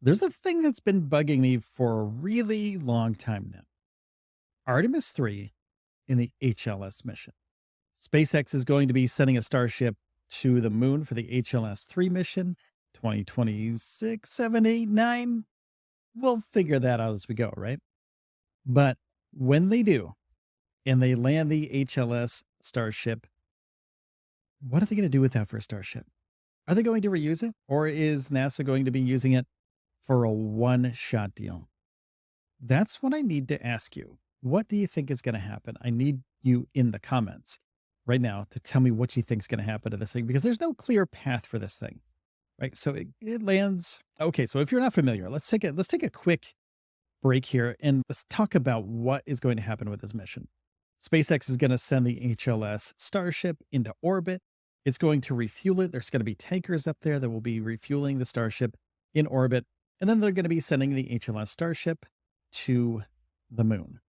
There's a thing that's been bugging me for a really long time now. Artemis 3 in the HLS mission. SpaceX is going to be sending a Starship to the moon for the HLS 3 mission, 2026, 7, 8, 9. We'll figure that out as we go, right? But when they do, and they land the HLS Starship, what are they going to do with that for a Starship? Are they going to reuse it? Or is NASA going to be using it for a one shot deal? That's what I need to ask you. What do you think is going to happen? I need you in the comments right now to tell me what you think is going to happen to this thing because there's no clear path for this thing, right? So it lands. Okay, so if you're not familiar, let's take a quick break here and let's talk about what is going to happen with this mission. SpaceX is going to send the HLS Starship into orbit. It's going to refuel it. There's going to be tankers up there that will be refueling the Starship in orbit. And then they're going to be sending the HLS Starship to the moon,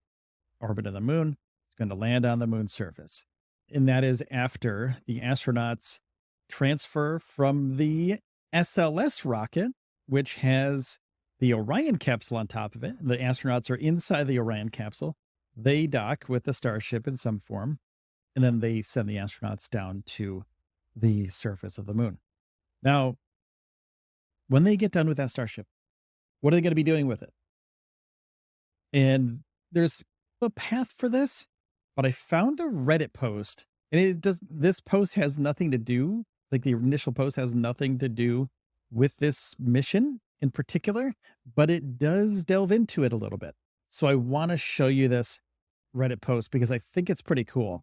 orbit of the moon. It's going to land on the moon's surface. And that is after the astronauts transfer from the SLS rocket, which has the Orion capsule on top of it. The astronauts are inside the Orion capsule. They dock with the Starship in some form, and then they send the astronauts down to the surface of the moon. Now, when they get done with that Starship, what are they going to be doing with it? And there's a path for this, but I found a Reddit post, and this post has nothing to do, like the initial post has nothing to do with this mission in particular, but it does delve into it a little bit. So I want to show you this Reddit post because I think it's pretty cool.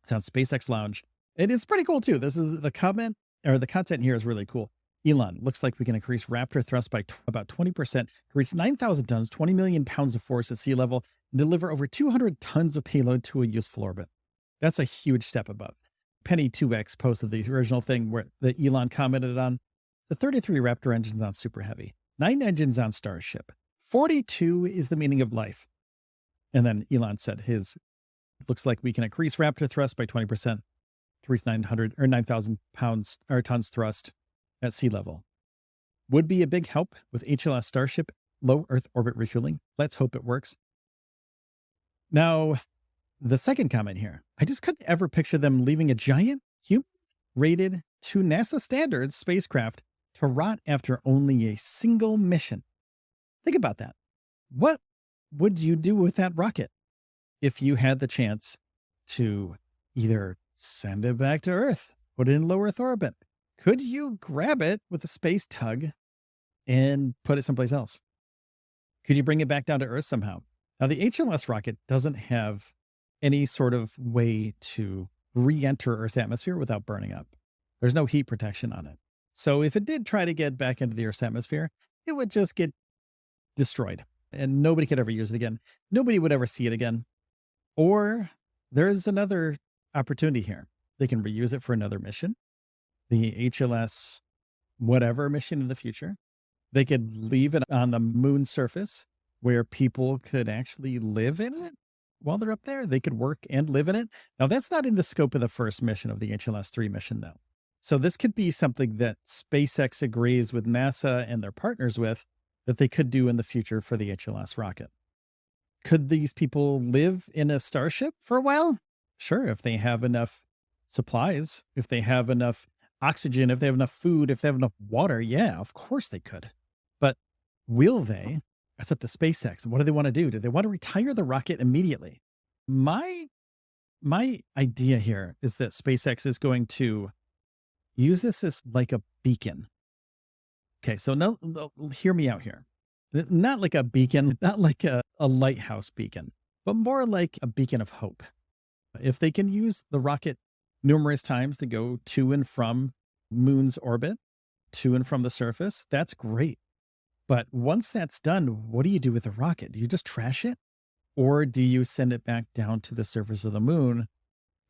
It's on SpaceX Lounge. It is pretty cool too. This is the comment or the content here is really cool. Elon, looks like we can increase Raptor thrust by about 20%, reach 9,000 tons, 20 million pounds of force at sea level, and deliver over 200 tons of payload to a useful orbit. That's a huge step above. Penny 2X posted the original thing where that Elon commented on. The 33 Raptor engines on Super Heavy, 9 engines on Starship, 42 is the meaning of life. And then Elon said looks like we can increase Raptor thrust by 20% to reach 900 or 9,000 pounds or tons thrust at sea level. Would be a big help with HLS Starship low Earth orbit refueling. Let's hope it works. Now, the second comment here, I just couldn't ever picture them leaving a giant human rated to NASA standards spacecraft to rot after only a single mission. Think about that. What would you do with that rocket if you had the chance to either send it back to Earth, put it in low Earth orbit? Could you grab it with a space tug and put it someplace else? Could you bring it back down to Earth somehow? Now, the HLS rocket doesn't have any sort of way to re-enter Earth's atmosphere without burning up. There's no heat protection on it. So if it did try to get back into the Earth's atmosphere, it would just get destroyed and nobody could ever use it again. Nobody would ever see it again. Or there's another opportunity here. They can reuse it for another mission, the HLS whatever mission in the future. They could leave it on the moon's surface where people could actually live in it while they're up there. They could work and live in it. Now, that's not in the scope of the first mission of the HLS 3 mission, though. So this could be something that SpaceX agrees with NASA and their partners with that they could do in the future for the HLS rocket. Could these people live in a Starship for a while? Sure, if they have enough supplies, if they have enough oxygen, if they have enough food, if they have enough water, yeah, of course they could. But will they? That's up to SpaceX. What do they want to do? Do they want to retire the rocket immediately? My idea here is that SpaceX is going to use this as like a beacon. Okay, so no, hear me out here. Not like a beacon, not like a lighthouse beacon, but more like a beacon of hope. If they can use the rocket numerous times to go to and from moon's orbit, to and from the surface, that's great. But once that's done, what do you do with the rocket? Do you just trash it? Or do you send it back down to the surface of the moon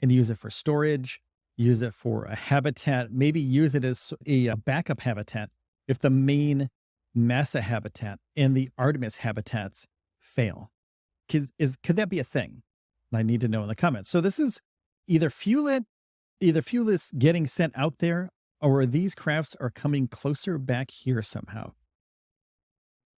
and use it for storage, use it for a habitat, maybe use it as a backup habitat if the main NASA habitat and the Artemis habitats fail? Could that be a thing? I need to know in the comments. So this is either fuel is getting sent out there or these crafts are coming closer back here somehow.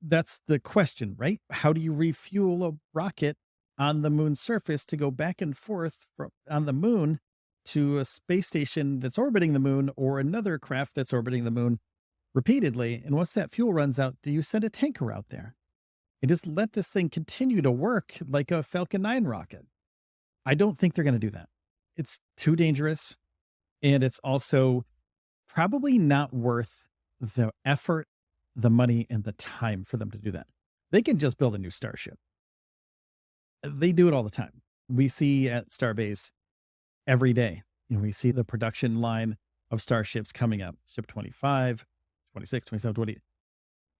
That's the question, right? How do you refuel a rocket on the moon's surface to go back and forth from on the moon to a space station that's orbiting the moon or another craft that's orbiting the moon repeatedly? And once that fuel runs out, do you send a tanker out there and just let this thing continue to work like a Falcon 9 rocket? I don't think they're going to do that. It's too dangerous. And it's also probably not worth the effort, the money, and the time for them to do that. They can just build a new Starship. They do it all the time. We see at Starbase every day. We see the production line of Starships coming up. Ship 25, 26, 27, 20.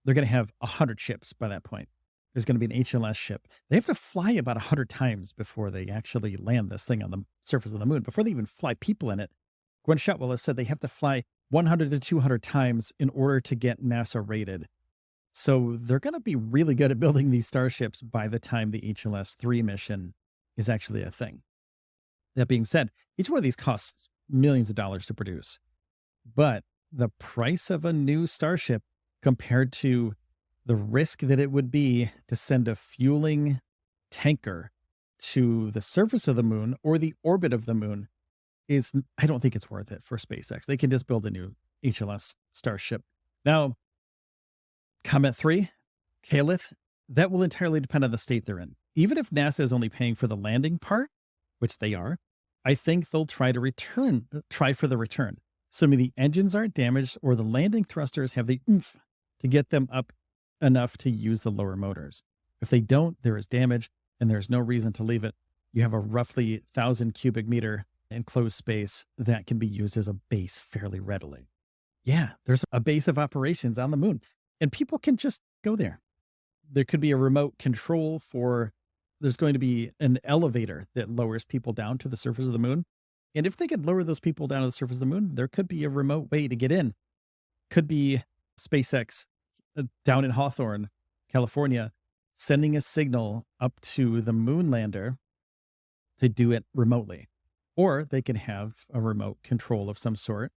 They're going to have 100 ships by that point. There's going to be an HLS ship. They have to fly about 100 times before they actually land this thing on the surface of the moon, before they even fly people in it. Gwen Shotwell has said they have to fly 100 to 200 times in order to get NASA rated. So they're going to be really good at building these starships by the time the HLS 3 mission is actually a thing. That being said, each one of these costs millions of dollars to produce. But the price of a new starship compared to the risk that it would be to send a fueling tanker to the surface of the moon or the orbit of the moon is, I don't think it's worth it for SpaceX. They can just build a new HLS Starship. Now, Comet 3, Caliph, that will entirely depend on the state they're in. Even if NASA is only paying for the landing part, which they are, I think they'll try for the return. Assuming the engines aren't damaged or the landing thrusters have the oomph to get them up enough to use the lower motors. If they don't, there is damage and there's no reason to leave it. You have a roughly 1,000 cubic meter enclosed space that can be used as a base fairly readily. Yeah, there's a base of operations on the moon and people can just go there. There could be a remote control there's going to be an elevator that lowers people down to the surface of the moon. And if they could lower those people down to the surface of the moon, there could be a remote way to get in. Could be SpaceX down in Hawthorne, California, sending a signal up to the moon lander to do it remotely. Or they can have a remote control of some sort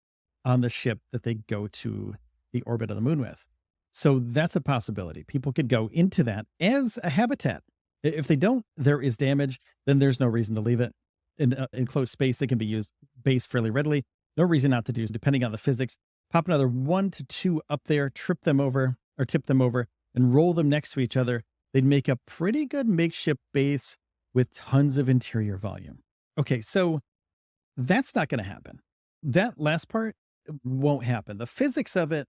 on the ship that they go to the orbit of the moon with. So that's a possibility. People could go into that as a habitat. If they don't, there is damage, then there's no reason to leave it in enclosed space that can be used base fairly readily. No reason not to do, depending on the physics. Pop another 1 to 2 up there, tip them over, and roll them next to each other. They'd make a pretty good makeshift base with tons of interior volume. Okay, so that's not going to happen. That last part won't happen. The physics of it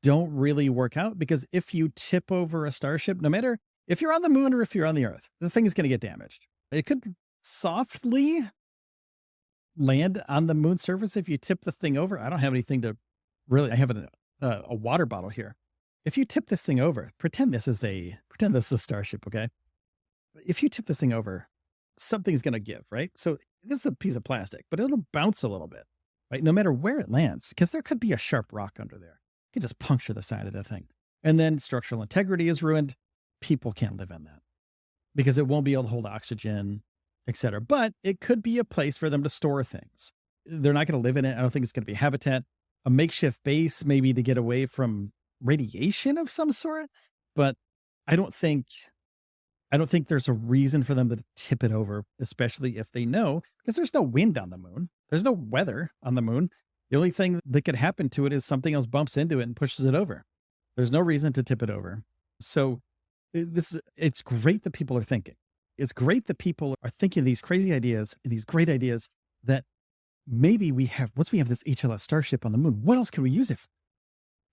don't really work out because if you tip over a starship, no matter if you're on the moon or if you're on the Earth, the thing is going to get damaged. It could softly land on the moon surface if you tip the thing over. I don't have anything to really, I have a water bottle here. If you tip this thing over, pretend this is a starship, okay? If you tip this thing over, something's going to give, right? So this is a piece of plastic, but it'll bounce a little bit, right? No matter where it lands, because there could be a sharp rock under there. You could just puncture the side of the thing. And then structural integrity is ruined. People can't live in that because it won't be able to hold oxygen, etc. But it could be a place for them to store things. They're not going to live in it. I don't think it's going to be habitat. A makeshift base, maybe to get away from radiation of some sort. But I don't think there's a reason for them to tip it over, especially if they know, because there's no wind on the moon. There's no weather on the moon. The only thing that could happen to it is something else bumps into it and pushes it over. There's no reason to tip it over. So it's great that people are thinking. It's great that people are thinking these crazy ideas and these great ideas that maybe once we have this HLS Starship on the moon, what else can we use it for?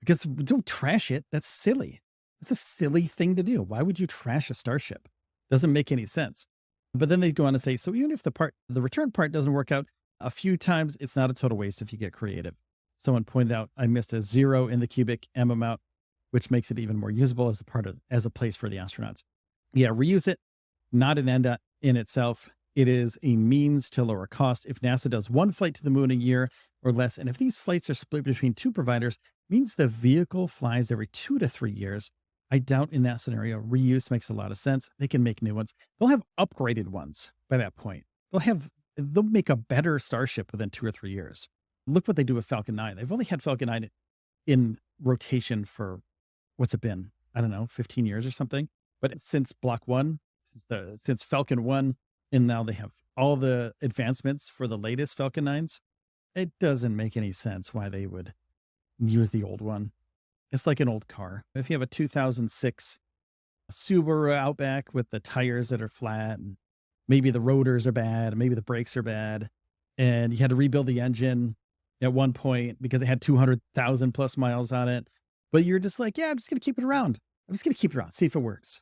Because don't trash it. That's silly. That's a silly thing to do. Why would you trash a starship? Doesn't make any sense. But then they go on to say, so even if the return part doesn't work out a few times, it's not a total waste if you get creative. Someone pointed out, I missed a 0 in the cubic M amount, which makes it even more usable as a place for the astronauts. Yeah, reuse it, not an end in itself. It is a means to lower cost. If NASA does one flight to the moon a year or less, and if these flights are split between 2 providers, means the vehicle flies every 2 to 3 years. I doubt in that scenario, reuse makes a lot of sense. They can make new ones. They'll have upgraded ones by that point. They'll make a better Starship within 2 or 3 years. Look what they do with Falcon 9. They've only had Falcon 9 in rotation for, what's it been? I don't know, 15 years or something. But since Block 1, since Falcon 1, and now they have all the advancements for the latest Falcon 9s, it doesn't make any sense why they would use the old one. It's like an old car. If you have a 2006 Subaru Outback with the tires that are flat and maybe the rotors are bad, maybe the brakes are bad, and you had to rebuild the engine at one point because it had 200,000 plus miles on it. But you're just like, yeah, I'm just going to keep it around. I'm just going to keep it around, see if it works.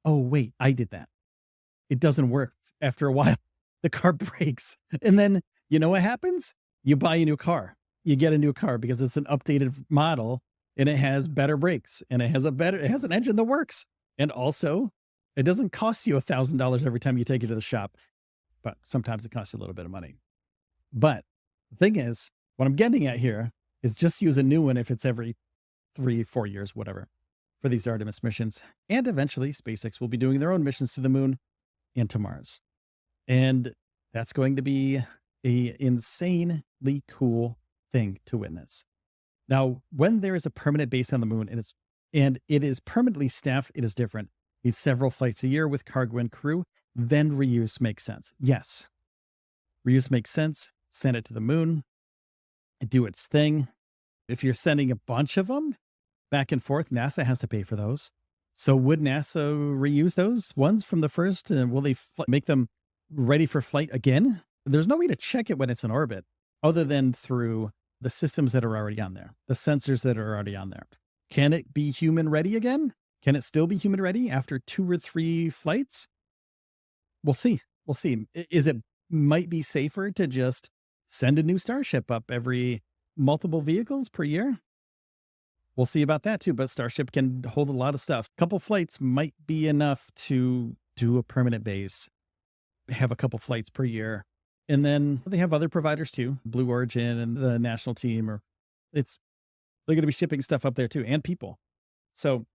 Oh, wait, I did that. It doesn't work after a while. The car breaks. And then you know what happens? You buy a new car. You get a new car because it's an updated model and it has better brakes and it has an engine that works. And also, it doesn't cost you $1,000 every time you take it to the shop, but sometimes it costs you a little bit of money. But the thing is, what I'm getting at here is just use a new one if it's every 3, 4 years, whatever, for these Artemis missions. And eventually, SpaceX will be doing their own missions to the moon and to Mars. And that's going to be a insanely cool thing to witness. Now, when there is a permanent base on the moon, it is permanently staffed, it is different. It's several flights a year with cargo and crew, then reuse makes sense. Yes, reuse makes sense. Send it to the moon, do its thing. If you're sending a bunch of them back and forth, NASA has to pay for those. So would NASA reuse those ones from the first? Will they make them ready for flight again? There's no way to check it when it's in orbit other than through the systems that are already on there, the sensors that are already on there. Can it be human ready again? Can it still be human ready after 2 or 3 flights? We'll see. We'll see. Is it might be safer to just send a new Starship up every multiple vehicles per year? We'll see about that too, but Starship can hold a lot of stuff. A couple flights might be enough to do a permanent base, have a couple flights per year. And then they have other providers too, Blue Origin and the national team, or they're going to be shipping stuff up there too, and people. So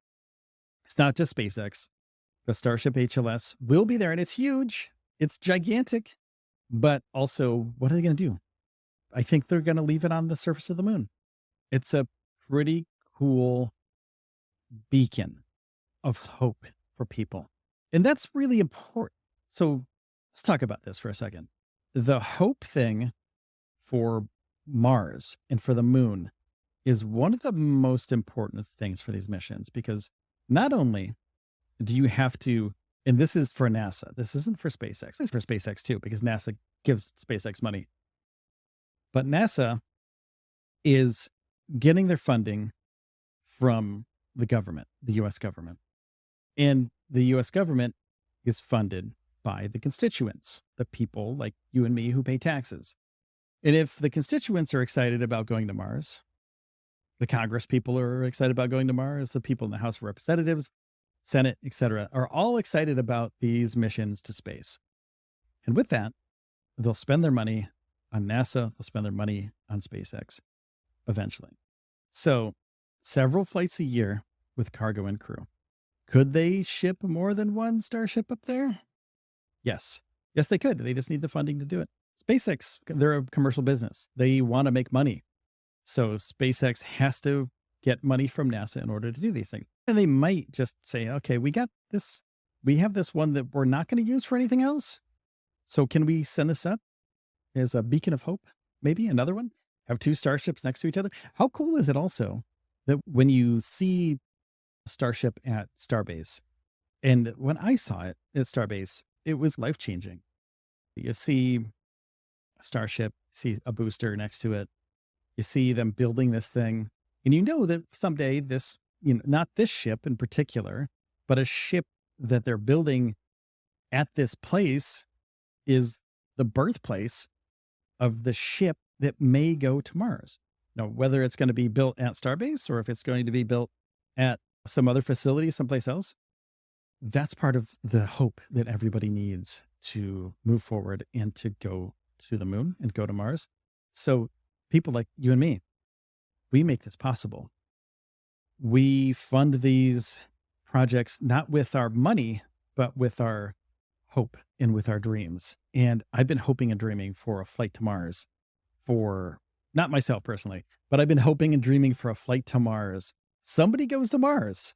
it's not just SpaceX. The Starship HLS will be there and it's huge. It's gigantic. But also, what are they going to do? I think they're going to leave it on the surface of the moon. It's a pretty cool beacon of hope for people. And that's really important. So let's talk about this for a second. The hope thing for Mars and for the moon is one of the most important things for these missions, because not only do you have to, and this is for NASA, this isn't for SpaceX, it's for SpaceX too, because NASA gives SpaceX money. But NASA is getting their funding from the government, the US government. And the US government is funded by the constituents, the people like you and me who pay taxes. And if the constituents are excited about going to Mars, the Congress people are excited about going to Mars, the people in the House of Representatives, Senate, etc., are all excited about these missions to space. And with that, they'll spend their money on NASA, they'll spend their money on SpaceX eventually. So several flights a year with cargo and crew. Could they ship more than one Starship up there? Yes. Yes, they could. They just need the funding to do it. SpaceX, they're a commercial business. They want to make money. So SpaceX has to get money from NASA in order to do these things. And they might just say, okay, we got this. We have this one that we're not going to use for anything else. So can we send this up as a beacon of hope? Maybe another one? Have 2 Starships next to each other? How cool is it also that when you see Starship at Starbase, and when I saw it at Starbase, it was life-changing. You see a Starship, see a booster next to it, you see them building this thing, and you know that someday this, not this ship in particular, but a ship that they're building at this place is the birthplace of the ship that may go to Mars. Now, whether it's going to be built at Starbase or if it's going to be built at some other facility someplace else, that's part of the hope that everybody needs to move forward and to go to the moon and go to Mars. So people like you and me, we make this possible. We fund these projects not with our money, but with our hope and with our dreams. And I've been hoping and dreaming for a flight to Mars for, not myself personally, but I've been hoping and dreaming for a flight to Mars somebody goes to Mars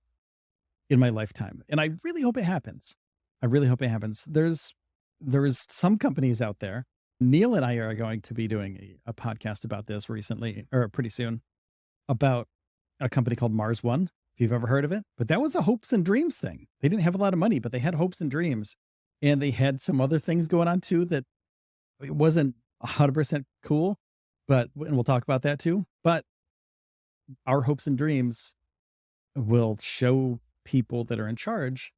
in my lifetime. And I really hope it happens. I really hope it happens. There's some companies out there. Neil and I are going to be doing a podcast about this recently or pretty soon about a company called Mars One, if you've ever heard of it. But that was a hopes and dreams thing. They didn't have a lot of money, but they had hopes and dreams. And they had some other things going on too that it wasn't 100% cool. And we'll talk about that too. But our hopes and dreams will show people that are in charge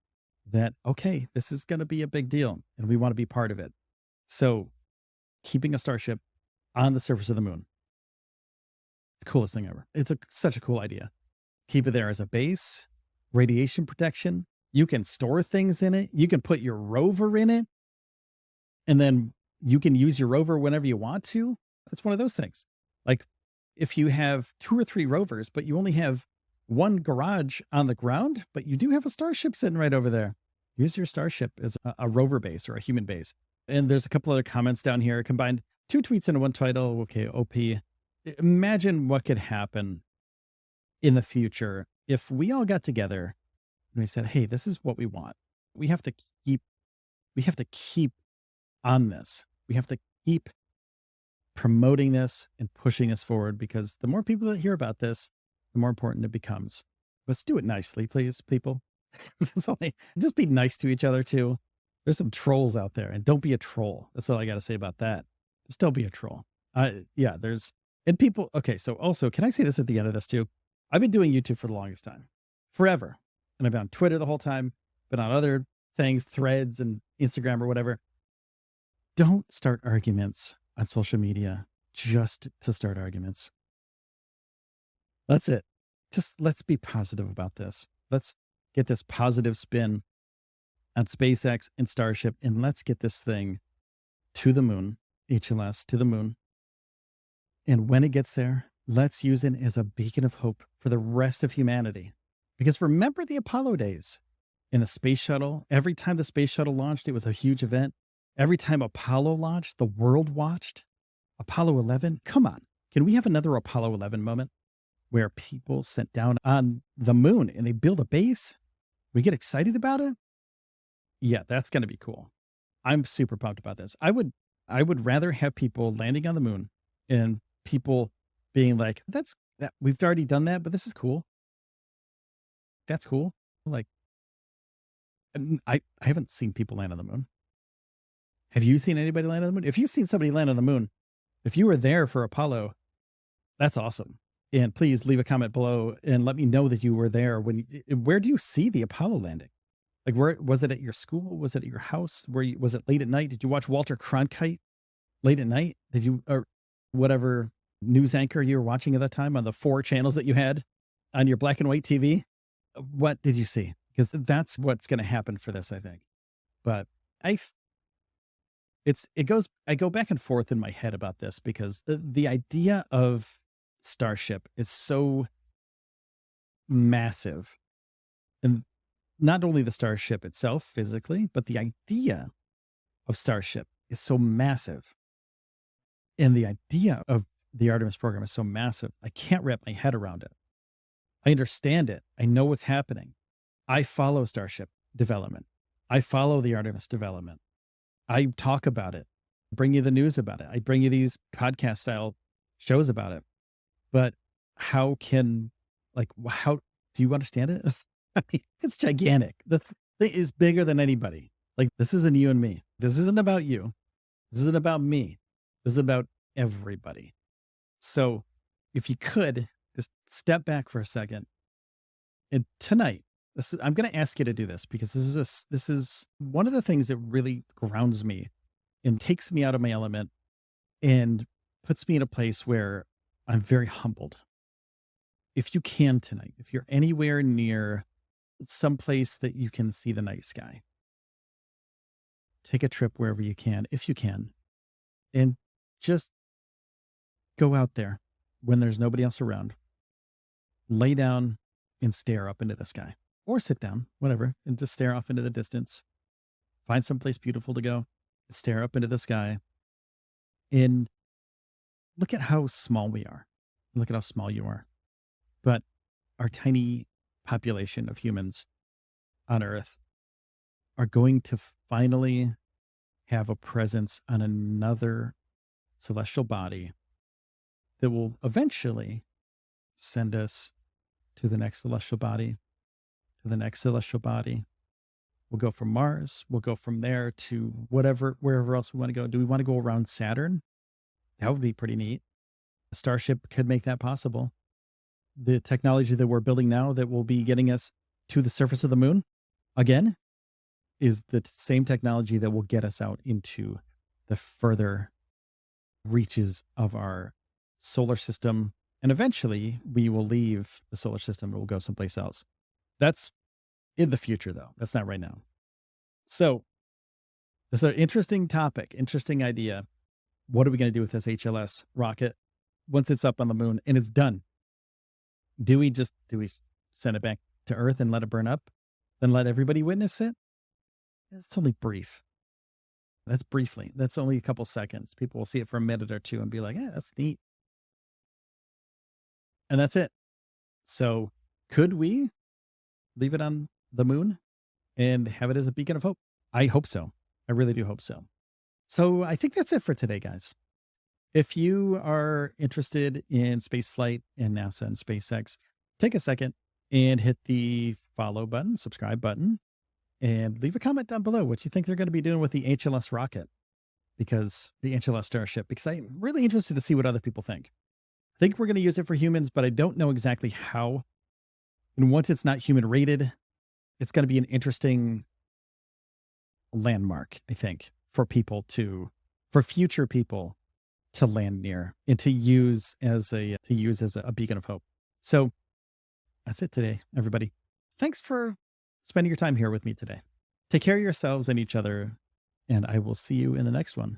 that, okay, this is going to be a big deal and we want to be part of it. So keeping a Starship on the surface of the moon, it's the coolest thing ever. It's such a cool idea. Keep it there as a base, radiation protection. You can store things in it. You can put your rover in it, and then you can use your rover whenever you want to. That's one of those things. Like if you have 2 or 3 rovers, but you only have one garage on the ground, but you do have a Starship sitting right over there. Use your Starship as a rover base or a human base. And there's a couple other comments down here. Combined 2 tweets into one title. Okay, OP. Imagine what could happen in the future if we all got together and we said, hey, this is what we want. We have to keep, we have to keep on this. We have to keep promoting this and pushing this forward, because the more people that hear about this, the more important it becomes. Let's do it nicely, please, people. That's all just be nice to each other too. There's some trolls out there, and don't be a troll. That's all I got to say about that. Just don't be a troll. Yeah, and people. Okay. So also, can I say this at the end of this too? I've been doing YouTube for the longest time, forever. And I've been on Twitter the whole time, been on other things, Threads and Instagram or whatever. Don't start arguments on social media just to start arguments. That's it. Just let's be positive about this. Let's get this positive spin on SpaceX and Starship, and let's get this thing to the moon, HLS to the moon. And when it gets there, let's use it as a beacon of hope for the rest of humanity. Because remember the Apollo days in the space shuttle? Every time the space shuttle launched, it was a huge event. Every time Apollo launched, the world watched. Apollo 11, come on. Can we have another Apollo 11 moment where people sit down on the moon and they build a base? We get excited about it? Yeah, that's going to be cool. I'm super pumped about this. I would rather have people landing on the moon and people being like, we've already done that, but this is cool. That's cool. Like, I haven't seen people land on the moon. Have you seen anybody land on the moon? If you've seen somebody land on the moon, if you were there for Apollo, that's awesome. And please leave a comment below and let me know that you were there. Where do you see the Apollo landing? Like, where was it? At your school? Was it at your house? Was it late at night? Did you watch Walter Cronkite late at night? Did you, or whatever news anchor you were watching at that time on the 4 channels that you had on your black and white TV? What did you see? Because that's what's going to happen for this, I think. But I go back and forth in my head about this, because the idea of Starship is so massive. And not only the Starship itself physically, but the idea of Starship is so massive. And the idea of the Artemis program is so massive. I can't wrap my head around it. I understand it. I know what's happening. I follow Starship development. I follow the Artemis development. I talk about it, bring you the news about it. I bring you these podcast style shows about it. But how do you understand it? I mean, it's gigantic. The thing is bigger than anybody. Like, this isn't you and me. This isn't about you. This isn't about me. This is about everybody. So if you could just step back for a second, and tonight, I'm going to ask you to do this, because this is one of the things that really grounds me and takes me out of my element and puts me in a place where I'm very humbled. If you can tonight, if you're anywhere near someplace that you can see the night sky, take a trip wherever you can, if you can, and just go out there when there's nobody else around. Lay down and stare up into the sky, or sit down, whatever, and just stare off into the distance. Find someplace beautiful to go, stare up into the sky, and look at how small we are. Look at how small you are. But our tiny population of humans on Earth are going to finally have a presence on another celestial body that will eventually send us to the next celestial body, to the next celestial body. We'll go from Mars. We'll go from there to whatever, wherever else we want to go. Do we want to go around Saturn? That would be pretty neat. A Starship could make that possible. The technology that we're building now that will be getting us to the surface of the moon again is the same technology that will get us out into the further reaches of our solar system. And eventually we will leave the solar system and we'll go someplace else. That's in the future, though. That's not right now. So it's an interesting topic, interesting idea. What are we going to do with this HLS rocket once it's up on the moon and it's done? Do we send it back to Earth and let it burn up? Then let everybody witness it? It's only brief. That's briefly. That's only a couple seconds. People will see it for a minute or two and be like, yeah, that's neat. And that's it. So could we leave it on the moon and have it as a beacon of hope? I hope so. I really do hope so. So I think that's it for today, guys. If you are interested in space flight and NASA and SpaceX, take a second and hit the follow button, subscribe button, and leave a comment down below what you think they're going to be doing with the HLS rocket, because the HLS Starship, because I'm really interested to see what other people think. I think we're going to use it for humans, but I don't know exactly how. And once it's not human rated, it's going to be an interesting landmark, I think, for future people to land near and to use as a beacon of hope. So that's it today, everybody. Thanks for spending your time here with me today. Take care of yourselves and each other, and I will see you in the next one.